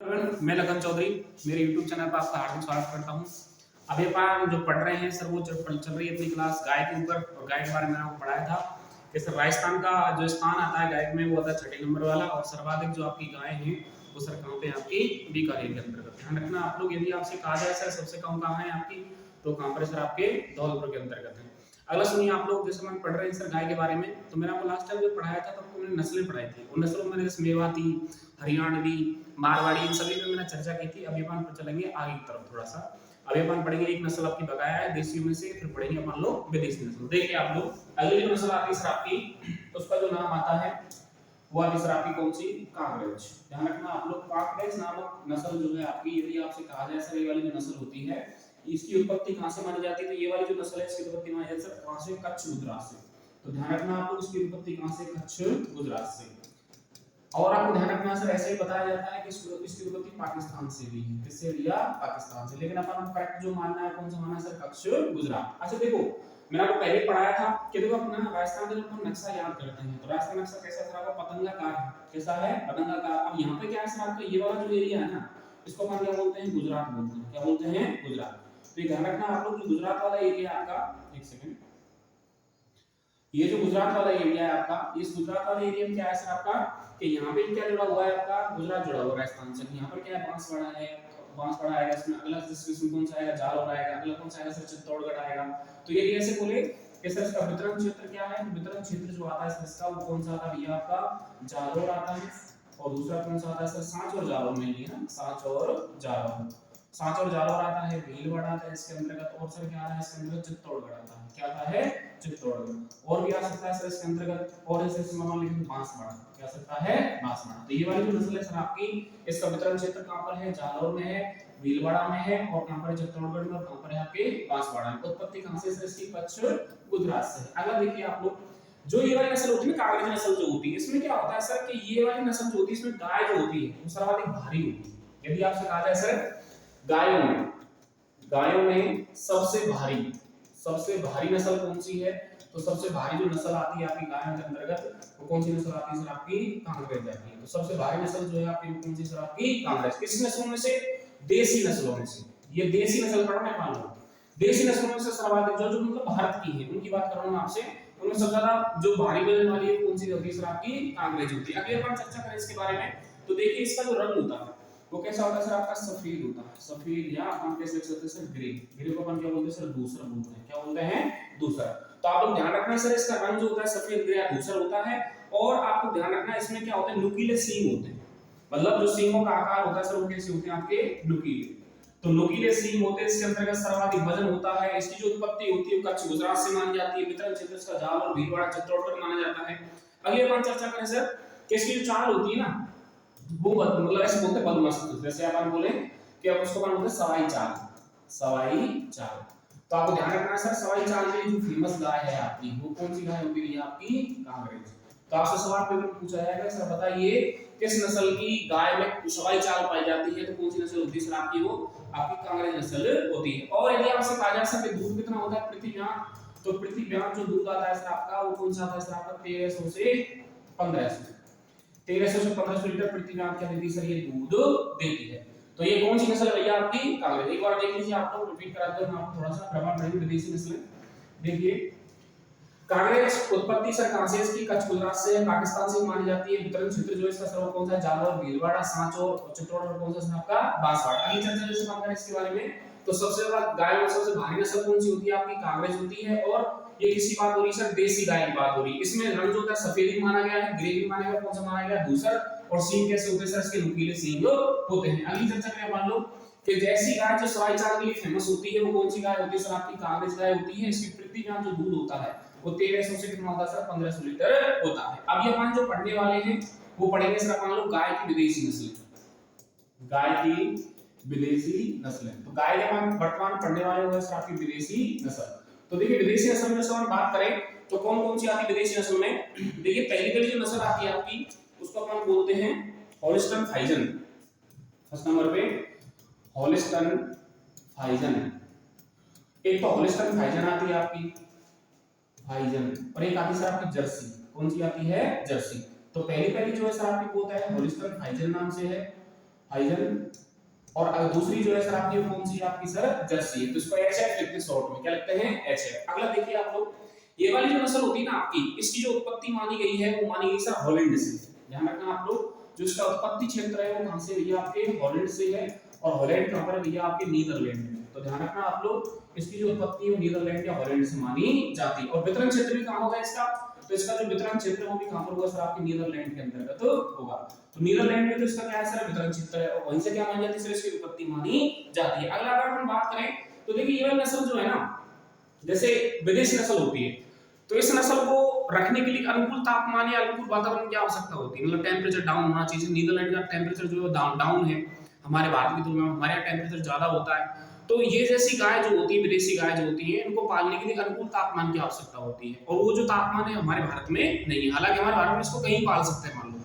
Everyone, मैं लगन चौधरी मेरे यूट्यूब चैनल पर आपका हार्दिक स्वागत करता हूं। अभी अपन जो पढ़ रहे हैं सर वो चल रही है अपनी क्लास गाय के ऊपर। और गाय के बारे में आपको पढ़ाया था कि सर राजस्थान का जो स्थान आता है गाय में वो आता है 6 नंबर वाला। और सर्वाधिक जो आपकी गाय हैं वो सर कहाँ पे आपकी बीकानेर के अंतर्गत। ध्यान रखना आप लोग, यदि आपसे कहा जाए सर सबसे कम कहाँ है आपकी, तो कहाँ पर सर आपके धौलपुर के अंतर्गत है। अगला सुनिए आप लोग, जैसे हम पढ़ रहे हैं सर गाय के बारे में, तो मैंने आपको लास्ट टाइम जो पढ़ाया था तो आपको मैंने नस्लें पढ़ाई थी। उन नस्लों में जैसे मेवाती, हरियाणवी, मारवाड़ी, इन सभी में मैंने चर्चा की थी। अभी अपन चलेंगे आगे की तरफ थोड़ा सा। अभी अपन पढ़ेंगे एक नस्ल आपकी बकाया है देसियों में से, फिर पढ़ेंगे अपन लोग विदेशी नस्ल। देखिए आप लोग अगली जो नस्ल आती है सर आपकी, तो उसका जो नाम आता है वो आती है सर आपकी कौन सी, कांकरेज। ध्यान रखना आप लोग, कांकरेज नामक नस्ल जो है आपकी, यदि आपसे कहा जाए सर ये वाली जो नस्ल होती है इसकी उत्पत्ति कहां से मानी जाती है, तो ये वाली जो नस्ल है इसकी उत्पत्ति मानी जाती है सर कहां से, कच्छ गुजरात से। तो ध्यान रखना आप लोग इसकी उत्पत्ति कहां से, कच्छ गुजरात से। और आपको ध्यान रखना सर ऐसे ही बताया जाता है कि इसकी उत्पत्ति पाकिस्तान से भी है। किससे लिया, पाकिस्तान से। लेकिन अपन करेक्ट जो मानना है कौन सा मानना है सर, कच्छ गुजरात। अच्छा देखो मैंने आपको पहले पढ़ाया था कि देखो अपना राजस्थान का जब हम नक्शा याद करते हैं तो राजस्थान नक्शा कैसा सर आपका, पतंगाकार है। कैसा है, पतंगाकार। अब यहाँ पे क्या है सर आपका, ये वाला जो एरिया है ना इसको अपन क्या बोलते हैं, गुजरात बोलते हैं। क्या बोलते हैं, गुजरात। तो ये ध्यान रखना आप लोग, जो गुजरात वाला एरिया आपका, एक सेकंड, ये जो गुजरात वाला एरिया है आपका, इस गुजरात वाले एरिया में क्या है सर आपका कि यहाँ पे क्या जुड़ा हुआ है आपका, गुजरात जुड़ा हुआ है राजस्थान से। यहाँ पर क्या है, बांसवाड़ा है, बांसवाड़ा आएगा इसमें। अगला इसमें कौन सा आएगा, जालौर आएगा। अगला कौन सा आएगा सर, चित्तौड़गढ़ आएगा। तो ये ऐसे बोले कि सर इसका वितरण क्षेत्र क्या है, वितरण क्षेत्र जो आता है सर इसका वो कौन सा आता है भैया, आपका जालौर आता है। और दूसरा कौन सा आता है सर, सांच और जालौर में ही है, सांच और जालौर। सांच और जालौर आता है, भीलवाड़ा आता है इसके अंतर्गत। और सर क्या आता है इसके अंतर्गत, चित्तौड़गढ़ आता है। क्या आता है, चित्तौड़गढ़। और भी आ सकता है सर इसके अंतर्गत, और ऐसे मान लीजिए बांसवाड़ा। क्या सकता है, बांसवाड़ा। तो ये वाली जो नस्ल है सर आपकी, इसका वितरण क्षेत्र कहां पर है, जालौर में है, भीलवाड़ा में है, और कहां पर है, चित्तौड़गढ़ में, और कहां पर है आपके बांसवाड़ा में। उत्पत्ति कहां से सर इसकी, कच्छ गुजरात से है। अगला देखिए आप लोग, जो ये वाली नस्ल होती है ना, कांकरेज नस्ल जो होती है, इसमें क्या होता है सर कि ये वाली नस्ल जो होती है इसमें गाय जो होती है वो सर्वाधिक भारी होती है। यदि आपसे कहा जाए सर गायों में सबसे भारी नस्ल कौन सी है, तो सबसे भारी जो नस्ल आती है आपकी गायों के अंतर्गत वो कौन सी नस्ल आती है सर आपकी, कांकरेज आती है। तो सबसे भारी नस्ल जो है आपकी कौन सी सर आपकी, कांकरेज। किस नस्लों में से, देसी नस्लों में से। ये देसी नस्ल पढ़ना मान लो, देसी नस्लों में से सर्वाधिक जो मतलब भारत की है उनकी बात कर रहा हूं आपसे, उनमें सबसे ज्यादा जो भारी वजन वाली है कौन सी होती है सर आपकी, कांकरेज होती है। अगली बार चर्चा करें इसके बारे में, तो देखिए इसका जो रंग होता है वो कैसा होता है सर आपका, सफेद होता है। सफेद, या हम कैसे लिख सकते हैं सर, ग्रे। ग्रे को अपन क्या बोलते हैं सर, धूसर बोलते हैं। क्या बोलते हैं, धूसर। तो आप लोग ध्यान रखना सर इसका रंग जो होता है सफेद, ग्रे या धूसर होता है। और आपको ध्यान रखना इसमें क्या होता है, नुकीले सींग होते हैं। मतलब जो सींगों का आकार होता है सर वो कैसे होते हैं आपके, नुकीले। तो नुकीले सींग होते हैं। इसके अंतर्गत सर्वाधिक वजन होता है। इसकी जो उत्पत्ति होती है कच्छ गुजरात से मानी जाती है। वितरण क्षेत्र इसका जालौर, भीलवाड़ा, चित्तौड़गढ़ माना जाता है। अगली बार चर्चा करें सर कि इसकी जो चाल होती है ना वो मतलब ऐसे बोलते हैं बदमस्त। जैसे अपन बोले कि अब उसको अपन बोलते हैं सवाई चाल, सवाई चाल। तो आपको ध्यान रखना है सर, सवाई चाल के जो फेमस गाय है आपकी वो कौन सी गाय होती है आपकी, कांकरेज। तो आपसे सवाल पेपर में पूछा जाएगा सर बताइए किस नस्ल की गाय में सवाई चाल पाई जाती है, तो कौन सी नस्ल होती है सर आपकी, वो आपकी कांकरेज नस्ल होती है। और यदि आपसे कहा जाए सर दूध कितना होता है प्रति ब्याज, तो प्रति ब्याज जो दूध आता है सर आपका वो कौन सा आता है सर आपका, 1300 से 1500, 1300 से 1500 लीटर प्रति ग्राम क्या देती है सर, ये दूध देती है। तो ये कौन सी नस्ल है भैया आपकी, कांकरेज। एक बार देख लीजिए आप लोग, रिपीट करा दो, हम आपको थोड़ा सा प्रमाण करेंगे विदेशी नस्लें। देखिए कांकरेज उत्पत्ति सर कहां से इसकी, कच्छ गुजरात से है, पाकिस्तान से मानी जाती है। वितरण क्षेत्र जो इसका सर कौन सा है, जालौर, भीलवाड़ा, सांच और चित्तौड़गढ़ कौन सा सर आपका, बांसवाड़ा। अगली चर्चा जैसे बात करें इसके बारे में, तो सबसे ज्यादा गाय में सबसे भारी नस्ल कौन सी होती है आपकी, कांकरेज होती है। और ये किसकी बात हो रही है सर, देसी गाय की बात हो रही है। इसमें रंग जो होता है सफेद भी माना गया है, ग्रे भी माना गया, कौन सा माना गया, धूसर। और सींग कैसे होते हैं सर, इसके नुकीले सींग होते हैं। अगली चर्चा करें मान लो कि जैसी गाय जो सवाई चाल के लिए फेमस होती है वो कौन सी गाय होती है सर आपकी, कांकरेज गाय होती है। इसकी प्रति ग्राम जो दूध होता है वो 1300 से कितना होता है सर, 1500 लीटर होता है। अब ये अपन जो पढ़ने वाले हैं वो पढ़ेंगे सर अपन लोग गाय की विदेशी नस्लें, गाय की विदेशी नस्लें। तो गाय के अपन वर्तमान पढ़ने वाले हो सर आपकी विदेशी नस्ल। तो देखिए विदेशी नस्ल में से हम बात करें तो कौन कौन सी आती है विदेशी नस्ल में। देखिए पहली जो नस्ल आती है आपकी उसको अपन बोलते हैं होलिस्टन फ्राइजन। फर्स्ट नंबर पे होलिस्टन फ्राइजन। एक तो होलिस्टन फ्राइजन आती है आपकी, फ्राइजन, और एक आती है सर आपकी जर्सी। कौन सी आती है, जर्सी। तो पहली जो है सर आपकी वो होता है होलिस्टन फ्राइजन नाम से है। हाइजन, और अगर दूसरी जो है सर आपकी कौन सी है आपकी सर जर्सी है, तो इसको एचएफ लिखते हैं शॉर्ट में, क्या लिखते हैं एचएफ। अगला देखिए आप लोग, ये वाली जो नस्ल होती है ना आपकी, इसकी जो उत्पत्ति मानी गई है वो मानी गई सर हॉलैंड से। ध्यान रखना आप लोग, जो इसका उत्पत्ति क्षेत्र है वो कहां से भैया आपके हॉलैंड से है, और हॉलैंड कहां पर है भैया आपके नीदरलैंड में। तो ध्यान रखना आप लोग, इसकी जो उत्पत्ति है वो नीदरलैंड या हॉलैंड से मानी जाती है। और वितरण क्षेत्र भी कहां होगा इसका, तो इसका जो वितरण क्षेत्र है वो भी कहां पर होगा सर आपके नीदरलैंड के अंतर्गत होगा। तो नीदरलैंड में तो इसका क्या है सर वितरण क्षेत्र है, और वहीं से क्या मानी जाती है सर इसकी उत्पत्ति मानी जाती है। अगला अगर हम बात करें तो देखिए ये वाली नस्ल जो है ना, जैसे विदेशी नस्ल होती है, तो इस नस्ल को रखने के लिए अनुकूल तापमान या अनुकूल वातावरण की आवश्यकता होती है, मतलब टेम्परेचर डाउन होना चाहिए। नीदरलैंड का टेम्परेचर जो है डाउन है हमारे भारत की तुलना में, हमारे यहाँ टेम्परेचर ज्यादा होता है। तो ये जैसी गाय जो होती है, विदेशी गाय जो होती है, इनको पालने के लिए अनुकूल तापमान की आवश्यकता होती है, और वो जो तापमान है हमारे भारत में नहीं है। हालांकि हमारे भारत में इसको कहीं पाल सकते हैं, मान लो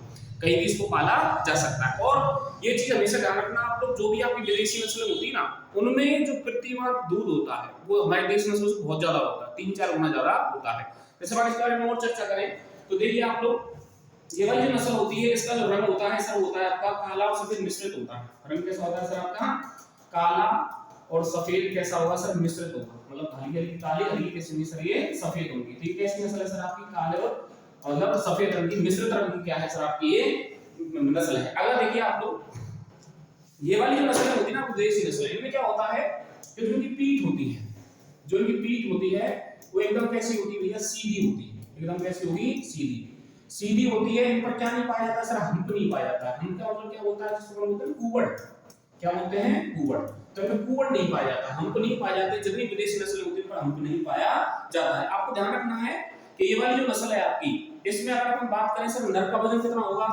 कहीं भी इसको पाला जा सकता है। और ये चीज हमेशा ध्यान रखना आप लोग, जो भी आपकी विदेशी नस्लें होती है ना, उनमें जो प्रतिमाह दूध होता है वो हमारे देश नस्लों से बहुत ज्यादा होता है, 3-4 गुना ज्यादा होता है। जैसे बात इसके बारे में और चर्चा करें तो देखिए आप लोग, ये वाली जो नस्ल होती है इसका जो रंग होता है सर होता है आपका काला और सफेद मिश्रित होता है। रंग कैसा होता है सर आपका, काला और सफेद कैसा होगा सर मिश्रित होगा, मतलब हल्की हल्की काली, हल्की किस्म सर ये सफेद होगी। ठीक है, इसकी नस्ल है सर आपकी काले और मतलब सफेद रंग की, मिश्रित रंग की क्या है सर आपकी ये नस्ल है। अगला देखिए आप लोग, ये वाली जो नस्लें होती है ना विदेशी नस्लें, इनमें क्या होता है कि जो इनकी पीठ होती है, जो इनकी पीठ होती है वो एकदम कैसी होती है भैया, सीधी होती है। एकदम कैसी होगी, सीधी सीधी होती है। इन पर क्या नहीं पाया जाता सर, हम्प नहीं पाया जाता है। हम्प का मतलब क्या होता है, जिसको बोलते हैं कुवड़, क्या बोलते हैं कुवड़। तो इनमें कुवड़ नहीं पाया जाता, हम्प नहीं पाया जाते। जितनी विदेशी नस्लें होती है पर हम्प नहीं पाया जाता है। आपको ध्यान रखना है कि ये वाली जो नस्ल है आपकी, इसमें अगर हम बात करें सर नर का वजन कितना होगा,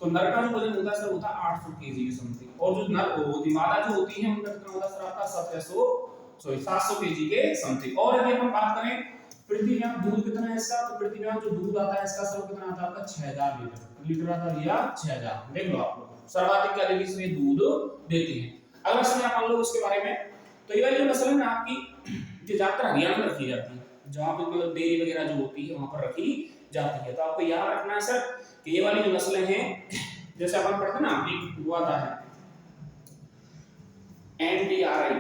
तो नर का जो वजन होता है सर होता है 800 केजी के समथिंग, और जो नर होती मादा जो होती है उनका कितना होता है सर आपका 700 केजी के समथिंग। और यदि हम बात करें पृथ्वी में दूध कितना है इसका, तो पृथ्वी में जो दूध आता है इसका सर कितना आता है आपका 6000 लीटर। लीटर आता है भैया 6000, देख लो आप लोग सर्वाधिक क्या देती है दूध देती है। अगला समय आप मान लो उसके बारे में, तो ये वाली जो नस्ल है ना आपकी, ये ज्यादातर हरियाणा में रखी जाती है, जहां पे मतलब डेयरी वगैरह जो होती है वहां पर रखी जाती है। तो आपको याद रखना है सर कि ये वाली जो नस्लें हैं, जैसे अपन पढ़ते ना एक हुआ था है एनडीआरआई।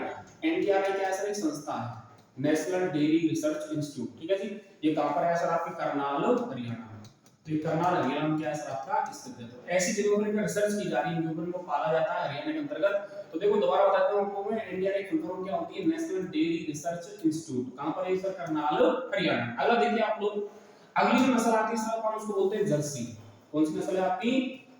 एनडीआरआई क्या है सर, एक संस्था है, नेशनल डेयरी रिसर्च इंस्टीट्यूट। ठीक है जी, ये कहां पर है सर आपके करनाल हरियाणा में। तो ये करनाल हरियाणा में क्या है सर आपका स्थित है। तो ऐसी जगहों पर रिसर्च की जा रही है, इनके ऊपर इनको पाला जाता है हरियाणा के अंतर्गत। तो देखो दोबारा बताता हूं आपको मैं, एनडीआरआई फुल फॉर्म क्या होती है, नेशनल डेयरी रिसर्च इंस्टीट्यूट। कहां पर है सर, करनाल हरियाणा। अगला देखिए आप लोग, अगली जो नस्ल आती है सर अपन उसको बोलते हैं जर्सी। कौन सी नस्ल है आपकी,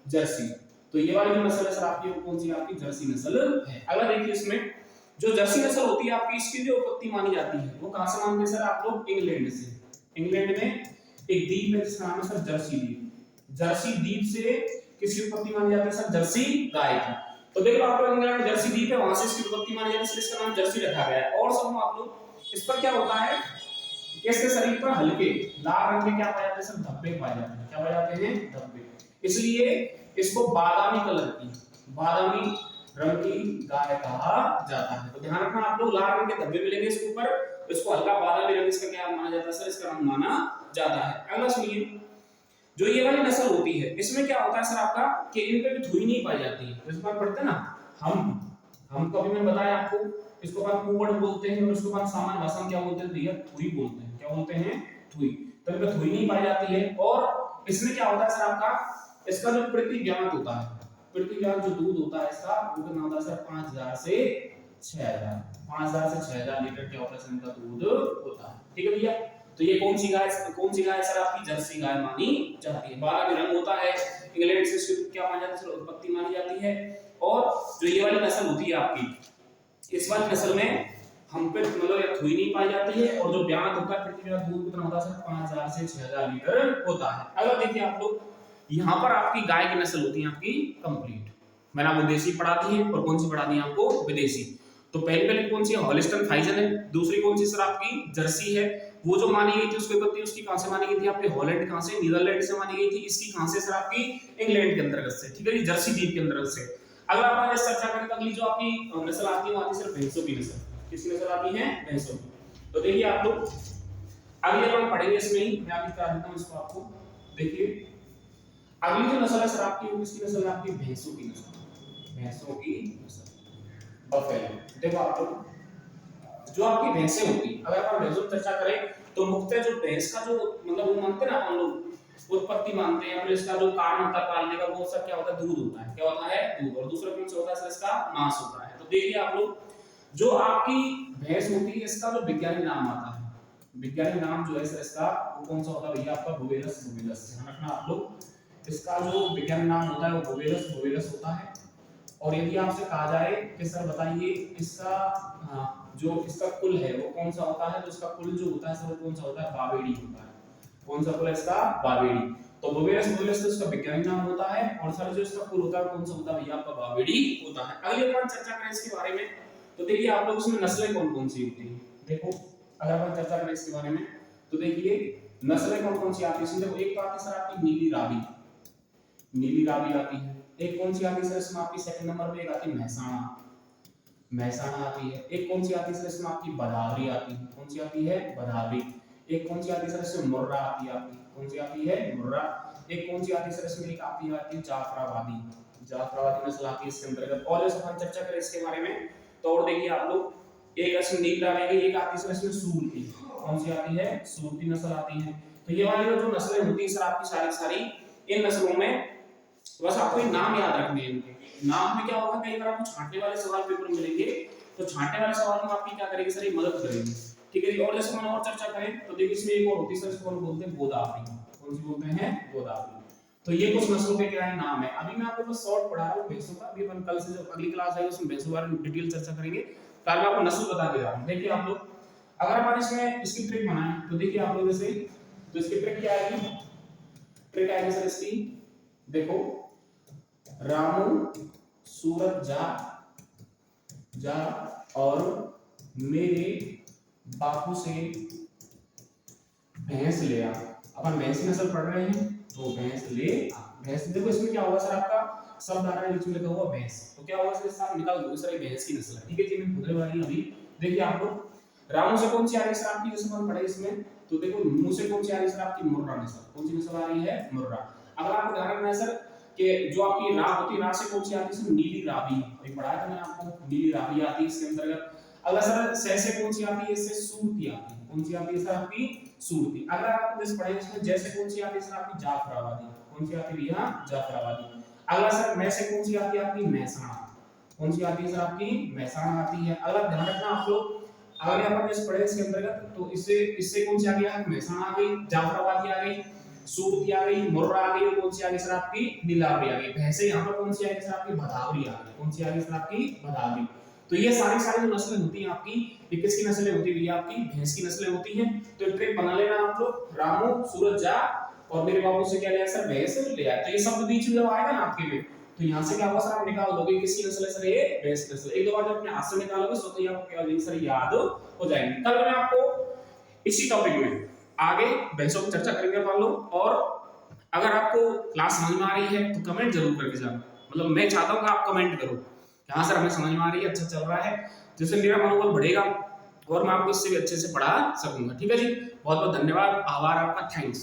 जर्सी। तो ये वाली जो नस्ल है सर आपकी, कौन सी आपकी जर्सी नस्ल है। अगला देखिए इसमें जो जर्सी नस्ल होती है आपकी, इसकी जो उत्पत्ति मानी जाती है वो कहां से मानते हैं सर आप लोग, इंग्लैंड से। इंग्लैंड में एक द्वीप है जिसका नाम है सर जर्सी द्वीप। जर्सी द्वीप से किसकी उत्पत्ति मानी जाती है सर, जर्सी गाय की। तो देख लो आप लोग, इंग्लैंड में जर्सी द्वीप है, वहां से इसकी उत्पत्ति मानी जाती है, इसका नाम जर्सी रखा गया है। और समझो आप लोग, इस पर क्या होता है कि इसके शरीर पर हल्के लाल रंग के क्या पाए जाते हैं सर, धब्बे पाए जाते हैं। क्या पाए जाते हैं, धब्बे। इसलिए इसको बादामी कलर की, बादामी रंग की गाय कहा जाता है। तो ध्यान रखना आप लोग, लाल रंग के धब्बे मिलेंगे इसके ऊपर, इसको हल्का बादामी रंग इसका क्या माना जाता है सर, इसका रंग माना जाता है। अगला सुनिए, जो ये वाली नस्ल होती है इसमें क्या होता है सर आपका कि इन पे भी धुई नहीं पाई जाती है। इस बार पढ़ते हैं ना हम कभी मैंने बताया आपको, इसको अपन कुवड़ बोलते हैं, और इसको अपन सामान्य भाषा में क्या बोलते हैं भैया, थुई बोलते हैं। क्या बोलते हैं, थुई। तो इनमें धुई नहीं पाई जाती है। और इसमें क्या होता है सर आपका, इसका जो प्रतिव्यांत होता है, प्रतिव्यांत जो दूध होता है इसका, वो कितना होता है सर 5000 से 6000, 5000 से 6000 लीटर क्या होता है सर इनका दूध होता है। ठीक है भैया। तो ये कौन सी गाय सर आपकी, जर्सी गाय मानी जाती है। बादामी रंग होता है, इंग्लैंड से क्या माना जाता है सर, उत्पत्ति मानी जाती है। और जो ये वाली नस्ल होती है आपकी, इस वाली नस्ल में हम पे मतलब या थुई नहीं पाई जाती है, और जो ब्यात होता है प्रतिव्यात दूध कितना होता है सर 5000 से 6000 लीटर होता है। अगर देखिए आप लोग, यहाँ पर आपकी गाय की नस्ल होती है आपकी कंप्लीट। मैंने आपको देसी पढ़ा दी है, और कौन सी पढ़ा दी है आपको, विदेशी। तो पहली कौन सी है, हॉलिस्टन फ्राइजन है। दूसरी कौन सी सर आपकी, जर्सी है। वो जो मानी गई थी उसकी उत्पत्ति उसकी कहां से मानी गई थी आपके, हॉलैंड कहां से, नीदरलैंड से मानी गई थी। इसकी कहां से सर आपकी, इंग्लैंड के अंतर्गत से। ठीक है जी, जर्सी द्वीप के अंतर्गत से। अगर आप आज चर्चा करें तो अगली जो आपकी नस्ल आती है वो आती है सर भैंसों की नस्ल। किसकी नस्ल आती है, भैंसों की। तो देखिए आप लोग, अगले हम पढ़ेंगे इसमें ही, मैं अभी करा देता हूं इसको आपको। देखिए अगली जो नस्ल है सर आपकी, वो किसकी नस्ल है आपकी, भैंसों की नस्ल। भैंसों की नस्ल बफेलो। देखो आप लोग जो आपकी भैंसें होती, अगर आप भैंसों की चर्चा करें तो मुख्यतः जो भैंस का जो मतलब वो मानते हैं ना हम लोग उत्पत्ति मानते हैं, फिर इसका जो कारण होता है पालने का वो सब क्या होता है, दूध होता है। क्या होता है, दूध। और दूसरा कौन सा होता है सर, इसका मांस होता है। तो देखिए आप लोग जो आपकी भैंस होती है इसका जो वैज्ञानिक नाम आता है, वैज्ञानिक नाम जो है सर इसका वो कौन सा होता है भैया, आपका बोवेलस बोवेलस। ध्यान रखना आप लोग, इसका जो वैज्ञानिक नाम होता है वो बोवेलस बोवेलस होता है। और यदि आपसे कहा जाए कि सर बताइए इसका जो इसका कुल है वो कौन सा होता है, तो इसका कुल जो होता है सर वो कौन सा होता है, बावेड़ी होता है। कौन सा कुल है इसका, बावेड़ी। तो बोवेलस बोवेलस तो इसका वैज्ञानिक नाम होता है, और सर जो इसका कुल होता है कौन सा होता है भैया, आपका बावेड़ी होता है। अगली अपन चर्चा करें इसके बारे में, तो देखिए आप लोग इसमें नस्लें कौन कौन सी होती है। देखो अगर अपन चर्चा करें इसके बारे में तो देखिए नस्लें कौन कौन सी आती है। देखो एक तो आती है सर आपकी नीली रावी, नीली रावी आती है। एक कौन सी आती है सर इसमें आपकी सेकंड नंबर पे, एक आती है महसाणा, महसाणा आती है। एक कौन सी आती है सर इसमें आपकी बदावरी आती है। कौन सी आती है, बदावरी। एक कौन सी आती है सर इसमें मुर्रा आती है आपकी। कौन सी आती है, मुर्रा। एक कौन सी आती है सर इसमें, एक आती है जाफराबादी, जाफराबादी नस्ल आती है इसके अंतर्गत। और जैसे हम चर्चा करें इसके बारे में तो और देखिए आप लोग एक इसमें नील डालेंगे, एक आती है सर इसमें सूरती। कौन सी आती है, सूरती नस्ल आती है। तो ये वाली जो नस्लें होती है सर आपकी सारी सारी, इन नस्लों में बस आपको ये नाम याद रखने हैं। इनके नाम में क्या होगा, कई बार आपको छांटने वाले सवाल पेपर में मिलेंगे, तो छांटने वाले सवाल में आपकी क्या करेंगे सर, ये मदद करेंगे। ठीक है जी। और जैसे मैंने और चर्चा करें तो देखिए इसमें एक और होती है सर, इसको हम बोलते हैं गोदावरी। कौन सी बोलते हैं, गोदावरी। तो ये कुछ नस्लों के क्या है नाम है। अभी मैं आपको बस शॉर्ट पढ़ा रहा हूं भैंसों का, अभी अपन कल से जो अगली क्लास आएगी उसमें भैंसों के बारे में डिटेल चर्चा करेंगे। कल मैं आपको नस्ल बता के जा रहा हूं। देखिए आप लोग अगर अपन इसमें इसकी ट्रिक बनाएं तो देखिए आप लोग जैसे, तो इसकी ट्रिक क्या आएगी, ट्रिक आएगी सर इसकी, देखो रामू सूरत जा और मेरे बापू से भैंस ले आ। अपन भैंस की नस्ल पढ़ रहे हैं तो भैंस ले आ। भैंस देखो इसमें क्या होगा सर, आपका शब्द आ रहा है बीच में लिखा हुआ भैंस, तो क्या होगा सर इसका निकाल दो सर, भैंस की नस्ल है। ठीक है जी, मैं खुदरे वाली अभी देखिए आप लोग रामू से कौन सी आ रही है सर आपकी, जैसे अपन पढ़े इसमें, तो देखो मुंह से कौन सी आ रही है सर आपकी, मुर्रा नस्ल। कौन सी नस्ल आ रही है, मुर्रा। अगर आपको ध्यान रखना है सर कि जो आपकी रा होती है, रा से कौन सी आती है, नीली रावी। अभी पढ़ाया था मैंने आपको, नीली रावी आती है इसके अंतर्गत। अगला सर से कौन सी आती है, इससे सूरती आती है। कौन सी आती है सर आपकी, सूरती। अगर आप जैसे पढ़े इसमें जैसे कौन सी आती है सर आपकी, जाफराबादी। कौन सी आती है भैया, जाफराबादी। अगला सर मैं से कौन सी आती है आपकी, महसाणा। कौन सी आती है सर आपकी, महसाणा आती है। अगला ध्यान रखना आप लोग, अगर अपन जैसे पढ़े इसके अंतर्गत तो इससे कौन सी आ गई, महसाणा आ गई, जाफराबादी आ गई, सूरती आ गई, मुर्रा आ गई, और कौन सी आ गई सर आपकी, नीलावरी आ गई। भैंसे यहाँ पर कौन सी आ गई सर आपकी, भदावरी आ गई। कौन सी आ गई सर आपकी, भदावरी। तो ये सारी सारी जो नस्लें होती हैं आपकी, ये किसकी नस्लें होती है भैया, आपकी भैंस की नस्लें होती हैं। तो एक ट्रिक बना लेना आप लोग, रामू सूरत जा और मेरे बाबू से क्या लिया सर, भैंस ले आया। तो ये शब्द बीच में जब आएगा ना आपके में, तो यहाँ से क्या होगा सर, आप निकाल दोगे किसकी नस्ल है सर, ये भैंस की नस्ल। एक दो बार जब अपने हाथ से निकालोगे तो ही आपको क्या हो जाएगी सर, याद हो जाएगी। कल मैं आपको इसी टॉपिक में आगे भैंसों की चर्चा करेंगे मान लो। और अगर आपको क्लास समझ में आ रही है तो कमेंट जरूर करके जाना, मतलब मैं चाहता हूँ कि आप कमेंट करो कि हाँ सर हमें समझ में आ रही है, अच्छा चल रहा है, जिससे मेरा मनोबल बढ़ेगा और मैं आपको इससे भी अच्छे से पढ़ा सकूंगा। ठीक है जी, बहुत बहुत धन्यवाद, आभार आपका, थैंक्स।